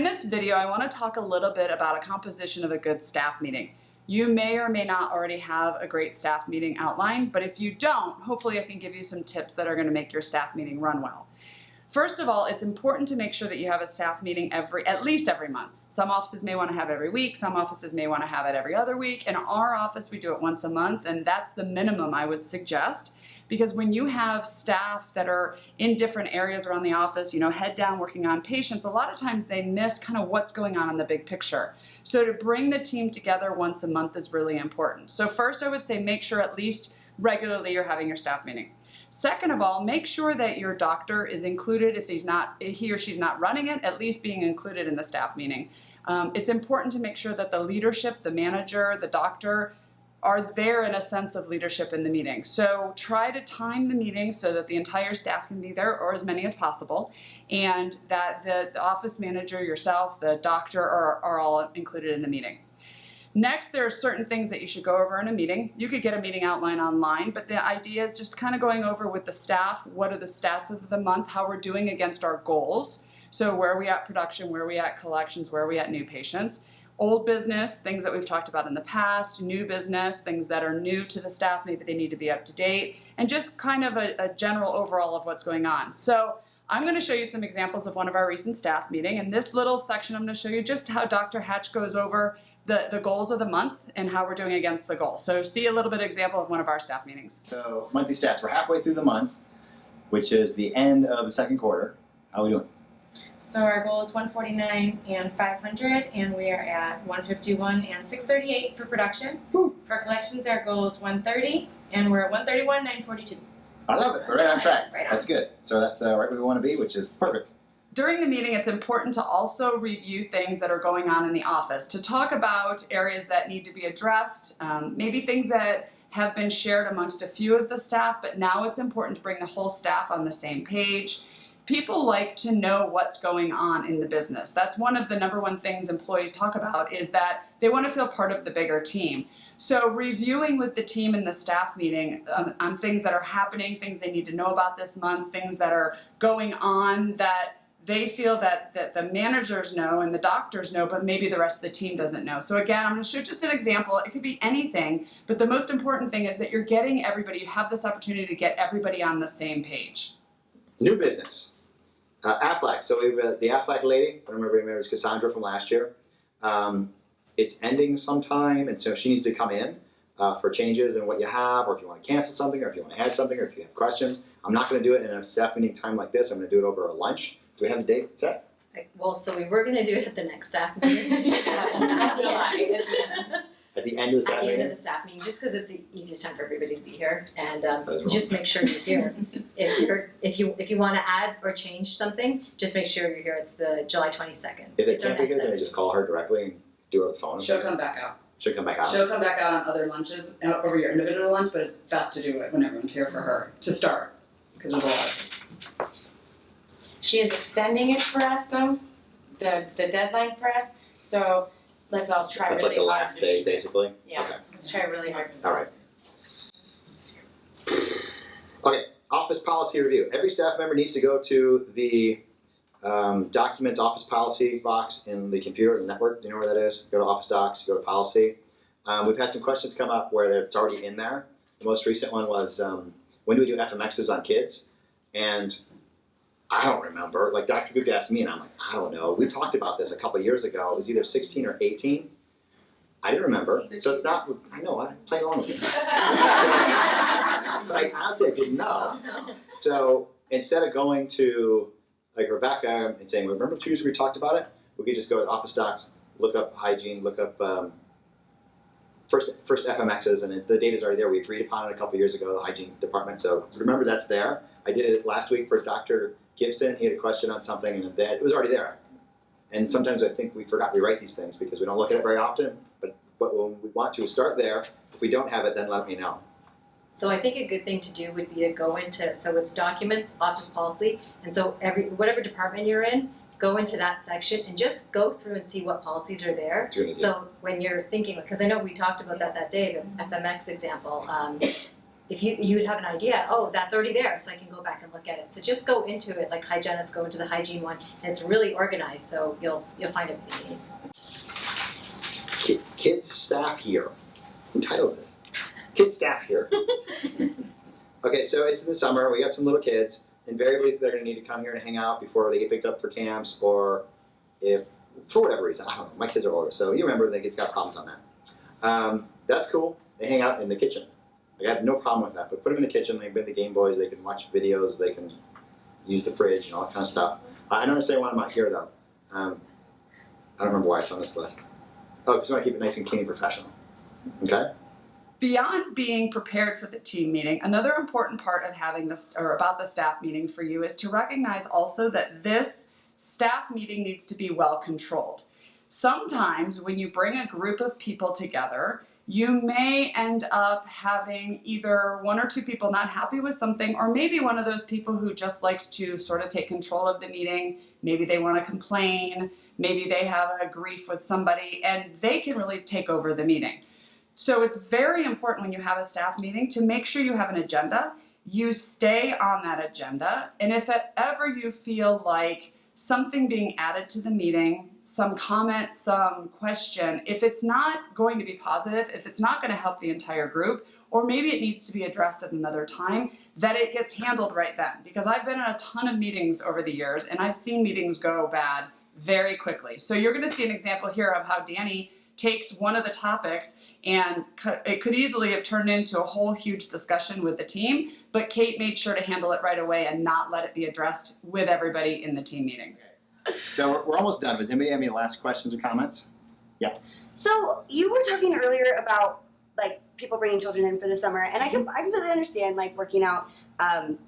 in this video, I want to talk a little bit about a composition of a good staff meeting. You may or may not already have a great staff meeting outlined, but if you don't, hopefully I can give you some tips that are going to make your staff meeting run well. First of all, it's important to make sure that you have a staff meeting at least every month. Some offices may want to have it every week, some offices may want to have it every other week. In our office, we do it once a month, and that's the minimum I would suggest. Because when you have staff that are in different areas around the office, head down working on patients, a lot of times they miss kind of what's going on in the big picture. So to bring the team together once a month is really important. So first I would say make sure at least regularly you're having your staff meeting. Second of all, make sure that your doctor is included if he or she's not running it, at least being included in the staff meeting. It's important to make sure that the leadership, the manager, the doctor, are there in a sense of leadership in the meeting. So try to time the meeting so that the entire staff can be there, or as many as possible, and that the office manager, yourself, the doctor are all included in the meeting. Next, there are certain things that you should go over in a meeting. You could get a meeting outline online, but the idea is just kind of going over with the staff, what are the stats of the month, how we're doing against our goals. So where are we at production, where are we at collections, where are we at new patients. Old business, things that we've talked about in the past, new business, things that are new to the staff, maybe they need to be up to date, and just kind of a general overall of what's going on. So I'm going to show you some examples of one of our recent staff meeting. In this little section, I'm going to show you just how Dr. Hatch goes over the goals of the month and how we're doing against the goal. So see a little bit of example of one of our staff meetings. So monthly stats, we're halfway through the month, which is the end of the second quarter. How are we doing? So our goal is 149 and 500, and we are at 151 and 638 for production. Woo. For collections, our goal is 130, and we're at 131, 942. I love it. We're right on track. Right on. That's good. So that's right where we want to be, which is perfect. During the meeting, it's important to also review things that are going on in the office, to talk about areas that need to be addressed, maybe things that have been shared amongst a few of the staff, but now it's important to bring the whole staff on the same page. People like to know what's going on in the business. That's one of the number one things employees talk about, is that they want to feel part of the bigger team. So reviewing with the team in the staff meeting on things that are happening, things they need to know about this month, things that are going on that they feel that the managers know and the doctors know, but maybe the rest of the team doesn't know. So again, I'm going to show just an example. It could be anything, but the most important thing is that you're getting everybody, you have this opportunity to get everybody on the same page. New business. Aflac. So we have the Aflac lady. I don't remember her name. It was Cassandra from last year. It's ending sometime, and so she needs to come in for changes in what you have, or if you want to cancel something, or if you want to add something, or if you have questions. I'm not going to do it in a staff meeting time like this. I'm going to do it over a lunch. Do we have a date set? Well, so we were going to do it at the next staff meeting. July. At the end of the staff At the meeting? end of the staff meeting, just because it's the easiest time for everybody to be here, and That's just make sure you're here. If you want to add or change something, just make sure you're here. It's the July 22nd. If they It's our can't be here, next then I just call her directly and do it over the phone. She'll come back out. She'll come back out. She'll come back out on other lunches, over your individual lunch, but it's best to do it when everyone's here for her, to start, because there's a lot of us. She is extending it for us, though, the deadline for us. So let's all try That's really like the hard. last day, basically? Yeah, Okay. let's try really hard. All right. Okay, office policy review. Every staff member needs to go to the documents office policy box in the computer, the network. Do you know where that is? Go to Office Docs, go to Policy. We've had some questions come up where it's already in there. The most recent one was, when do we do FMXs on kids? And I don't remember. Like Dr. Gook asked me, and I'm like, I don't know. We talked about this a couple years ago. It was either 16 or 18. I didn't remember. So it's not, I know, I play along with you. But I honestly, I didn't know. So instead of going to like Rebecca and saying, remember 2 years ago we talked about it? We could just go to Office Docs, look up hygiene, look up first FMXs, and the data's already there. We agreed upon it a couple years ago, the hygiene department. So remember that's there. I did it last week for Dr. Gibson. He had a question on something, and it was already there. And sometimes I think we forgot we write these things because we don't look at it very often. But when we want to start there, if we don't have it, then let me know. So I think a good thing to do would be to go into, so it's documents, office policy, and so whatever department you're in, go into that section and just go through and see what policies are there. So when you're thinking, because I know we talked about that day, the FMX example, if you would have an idea, oh, that's already there, so I can go back and look at it. So just go into it like hygienists go into the hygiene one, and it's really organized, so you'll find everything you need. Kids staff here. Who titled this? Kids staff here. Okay, so it's in the summer. We got some little kids. Invariably, they're going to need to come here and hang out before they get picked up for camps, or if for whatever reason, I don't know. My kids are older, so you remember the kids got problems on that. That's cool. They hang out in the kitchen. I have no problem with that. But put them in the kitchen. They can bring the Game Boys. They can watch videos. They can use the fridge and all that kind of stuff. I don't understand why I'm not here though. I don't remember why it's on this list. Oh, because I want to keep it nice and clean and professional. Okay. Beyond being prepared for the team meeting, another important part of having this or about the staff meeting for you is to recognize also that this staff meeting needs to be well controlled. Sometimes when you bring a group of people together, you may end up having either one or two people not happy with something, or maybe one of those people who just likes to sort of take control of the meeting. Maybe they want to complain, maybe they have a grief with somebody, and they can really take over the meeting. So it's very important when you have a staff meeting to make sure you have an agenda. You stay on that agenda, and if ever you feel like something being added to the meeting, some comment, some question, if it's not going to be positive, if it's not going to help the entire group, or maybe it needs to be addressed at another time, that it gets handled right then. Because I've been in a ton of meetings over the years, and I've seen meetings go bad very quickly. So you're going to see an example here of how Danny takes one of the topics, and it could easily have turned into a whole huge discussion with the team, but Kate made sure to handle it right away and not let it be addressed with everybody in the team meeting. So we're almost done. Does anybody have any last questions or comments? Yeah. So you were talking earlier about like people bringing children in for the summer, and I completely understand like working out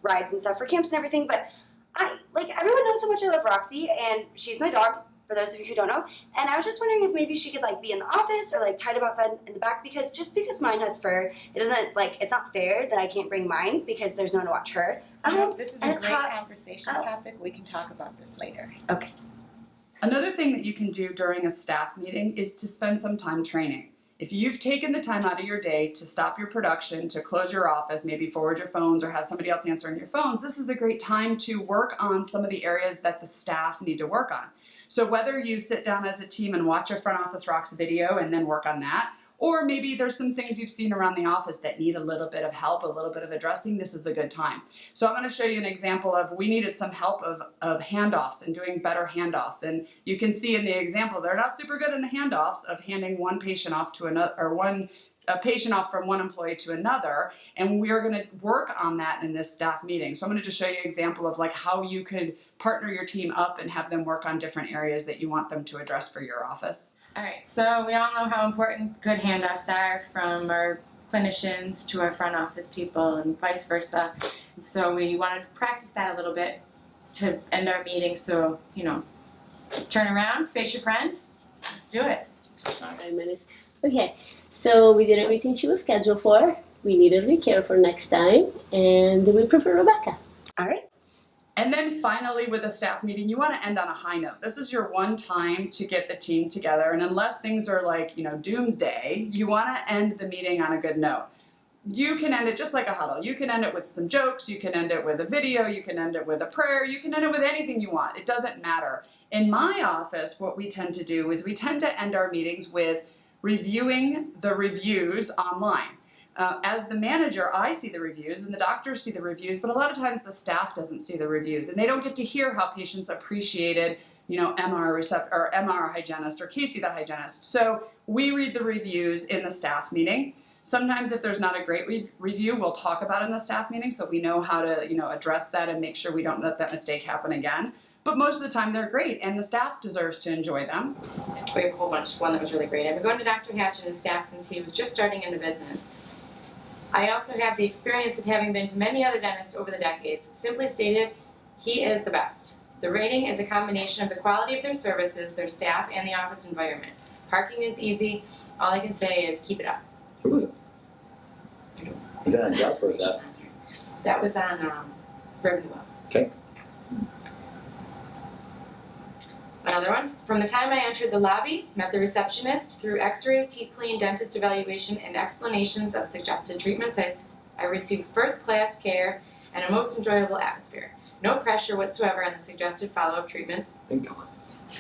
rides and stuff for camps and everything. But everyone knows how much I love Roxy, and she's my dog. For those of you who don't know, and I was just wondering if maybe she could like be in the office or like tied up outside in the back, because just because mine has fur, it doesn't it's not fair that I can't bring mine because there's no one to watch her. This is and a it's great hot. conversation topic. We can talk about this later. Okay. Another thing that you can do during a staff meeting is to spend some time training. If you've taken the time out of your day to stop your production, to close your office, maybe forward your phones or have somebody else answering your phones, this is a great time to work on some of the areas that the staff need to work on. So whether you sit down as a team and watch a Front Office Rocks video and then work on that, or maybe there's some things you've seen around the office that need a little bit of help, a little bit of addressing, this is a good time. So I'm going to show you an example of we needed some help of handoffs and doing better handoffs. And you can see in the example, they're not super good in the handoffs of handing one patient off to another, or a patient off from one employee to another, and we're going to work on that in this staff meeting. So I'm going to just show you an example of like how you could partner your team up and have them work on different areas that you want them to address for your office. All right, so we all know how important good handoffs are from our clinicians to our front office people and vice versa. And so we wanted to practice that a little bit to end our meeting. So, turn around, face your friend, let's do it. 5 minutes. Okay, so we did everything she was scheduled for. We needed recare for next time, and we prefer Rebecca. All right. And then finally, with a staff meeting, you want to end on a high note. This is your one time to get the team together, and unless things are like, doomsday, you want to end the meeting on a good note. You can end it just like a huddle. You can end it with some jokes, you can end it with a video, you can end it with a prayer, you can end it with anything you want. It doesn't matter. In my office, what we tend to do is we tend to end our meetings with reviewing the reviews online. As the manager, I see the reviews and the doctors see the reviews, but a lot of times the staff doesn't see the reviews and they don't get to hear how patients appreciated, MR hygienist or Casey the hygienist. So we read the reviews in the staff meeting. Sometimes if there's not a great review, we'll talk about it in the staff meeting so we know how to, address that and make sure we don't let that mistake happen again. But most of the time they're great and the staff deserves to enjoy them. We have a whole bunch. One that was really great. I've been going to Dr. Hatch and his staff since he was just starting in the business. I also have the experience of having been to many other dentists over the decades. Simply stated, he is the best. The rating is a combination of the quality of their services, their staff, and the office environment. Parking is easy. All I can say is keep it up. Who was it? Is that on Yelp or is that? That was on Revenue Well. Okay. Another one. From the time I entered the lobby, met the receptionist, through x-rays, teeth clean, dentist evaluation, and explanations of suggested treatments, I received first-class care and a most enjoyable atmosphere. No pressure whatsoever on the suggested follow-up treatments. Thank God.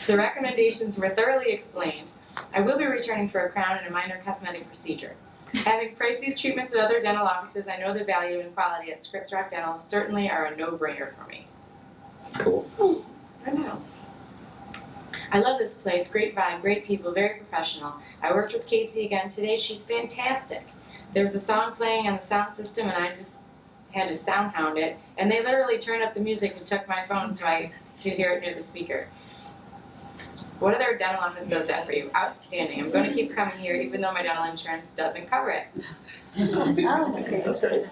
The recommendations were thoroughly explained. I will be returning for a crown and a minor cosmetic procedure. Having priced these treatments at other dental offices, I know the value and quality at Scripps Rock Dental certainly are a no-brainer for me. Cool. I know. I love this place. Great vibe, great people, very professional. I worked with Casey again today. She's fantastic. There was a song playing on the sound system, and I just had to sound hound it. And they literally turned up the music and took my phone so I could hear it near the speaker. What other dental office does that for you? Outstanding. I'm going to keep coming here even though my dental insurance doesn't cover it. That's great.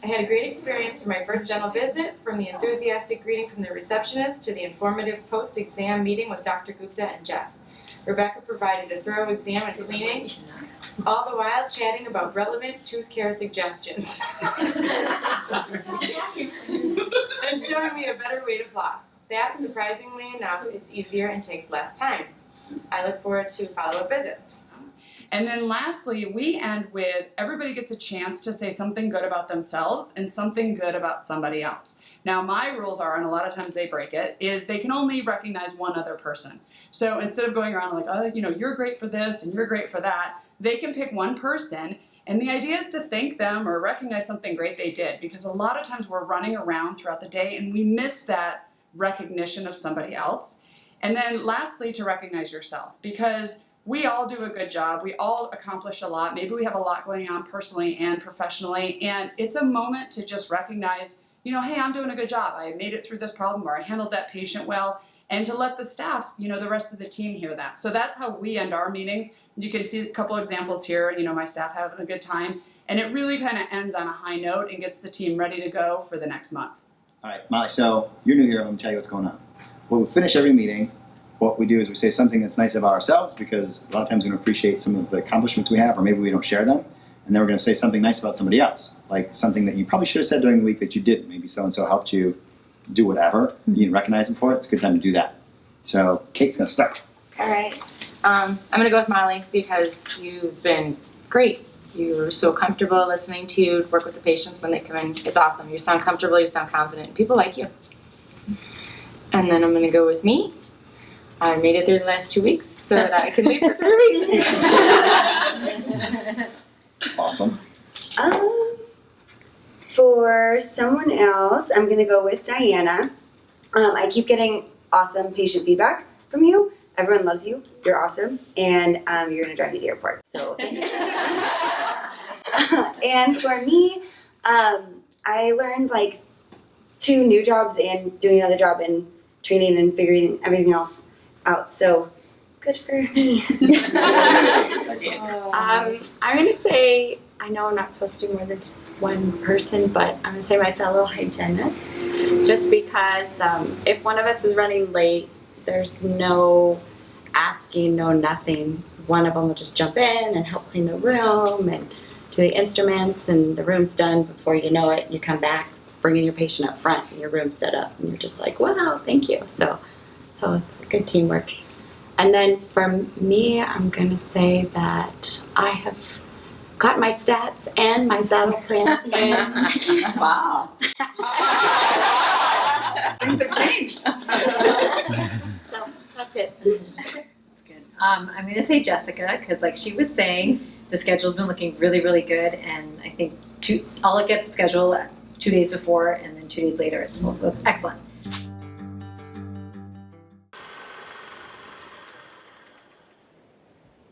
I had a great experience for my first dental visit, from the enthusiastic greeting from the receptionist to the informative post-exam meeting with Dr. Gupta and Jess. Rebecca provided a thorough exam and cleaning, all the while chatting about relevant tooth care suggestions. And showing me a better way to floss. That, surprisingly enough, is easier and takes less time. I look forward to follow-up visits. And then lastly, we end with everybody gets a chance to say something good about themselves and something good about somebody else. Now, my rules are, and a lot of times they break it, is they can only recognize one other person. So instead of going around like, oh, you know, you're great for this and you're great for that, they can pick one person. And the idea is to thank them or recognize something great they did, because a lot of times we're running around throughout the day and we miss that recognition of somebody else. And then lastly, to recognize yourself, because we all do a good job. We all accomplish a lot. Maybe we have a lot going on personally and professionally, and it's a moment to just recognize, you know, hey, I'm doing a good job. I made it through this problem, or I handled that patient well, and to let the staff, you know, the rest of the team hear that. So that's how we end our meetings. You can see a couple examples here. You know, my staff having a good time, and it really kind of ends on a high note and gets the team ready to go for the next month. All right, Molly, so you're new here. Let me tell you what's going on. When we finish every meeting, what we do is we say something that's nice about ourselves, because a lot of times we don't appreciate some of the accomplishments we have, or maybe we don't share them. And then we're going to say something nice about somebody else, like something that you probably should have said during the week that you didn't. Maybe so-and-so helped you do whatever. You didn't recognize them for it. It's a good time to do that. So Kate's going to start. All right. I'm going to go with Molly because you've been great. You're so comfortable listening to you work with the patients when they come in. It's awesome. You sound comfortable. You sound confident. People like you. And then I'm going to go with me. I made it through the last 2 weeks so that I can leave for 3 weeks. Awesome. For someone else, I'm gonna go with Diana. I keep getting awesome patient feedback from you. Everyone loves you. You're awesome, and you're gonna drive me to the airport. So, thank you. And for me, I learned like 2 new jobs and doing another job in training and figuring everything else out. So, good for me. Excellent. I'm gonna say, I know I'm not supposed to do more than just one person, but I'm gonna say my fellow hygienist, just because if one of us is running late, there's no asking, no nothing. One of them will just jump in and help clean the room and do the instruments, and the room's done before you know it. You come back, bringing your patient up front, and your room's set up, and you're just like, wow, thank you. So it's good teamwork. And then for me, I'm gonna say that I have got my stats and my battle plan in. Wow. Things have changed. So that's it. That's good. I'm going to say Jessica, because like she was saying, the schedule's been looking really, really good, and I think I'll look at the schedule 2 days before, and then 2 days later it's full, so that's excellent.